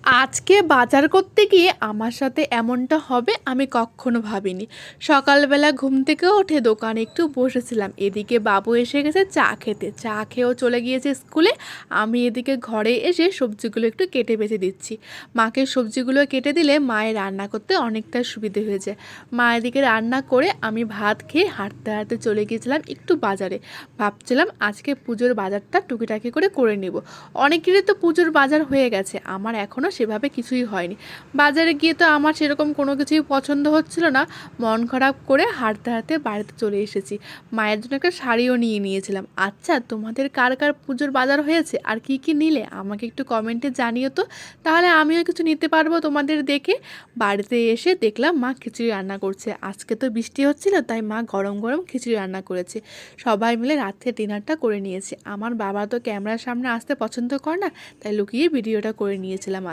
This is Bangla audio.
আজকে বাজার করতে গিয়ে আমার সাথে এমনটা হবে আমি কখনো ভাবিনি। সকালবেলা ঘুম থেকে উঠে দোকানে একটু বসেছিলাম, এদিকে বাবু এসে গেছে চা খেতে, চা খেয়েও চলে গিয়েছে স্কুলে। আমি এদিকে ঘরে এসে সবজিগুলো একটু কেটে বেছে দিচ্ছি। মাকে সবজিগুলো কেটে দিলে মায়ের রান্না করতে অনেকটা সুবিধে হয়ে যায়। মা এদিকে রান্না করে আমি ভাত খেয়ে হাঁটতে হাঁটতে চলে গিয়েছিলাম একটু বাজারে। ভাবছিলাম আজকে পুজোর বাজারটা টুকিটাকি করে নেব। অনেকেরই তো পুজোর বাজার হয়ে গেছে, আমার এখনও সেভাবে কিছুই হয়নি। বাজারে গিয়ে তো আমার সেরকম কোনো কিছুই পছন্দ হচ্ছিল না। মন খারাপ করে হাঁটতে হাঁটতে বাড়িতে চলে এসেছি। মায়ের জন্য একটা শাড়িও নিয়ে নিয়েছিলাম। আচ্ছা, তোমাদের কার কার পুজোর বাজার হয়েছে আর কি কি নিলে আমাকে একটু কমেন্টে জানিও তো, তাহলে আমিও কিছু নিতে পারবো তোমাদের দেখে। বাড়িতে এসে দেখলাম মা খিচুড়ি রান্না করছে। আজকে তো বৃষ্টি হচ্ছিল, তাই মা গরম গরম খিচুড়ি রান্না করেছে। সবাই মিলে রাত্রে ডিনারটা করে নিয়েছে। আমার বাবা তো ক্যামেরার সামনে আসতে পছন্দ করে না, তাই লুকিয়ে ভিডিওটা করে নিয়েছিলাম।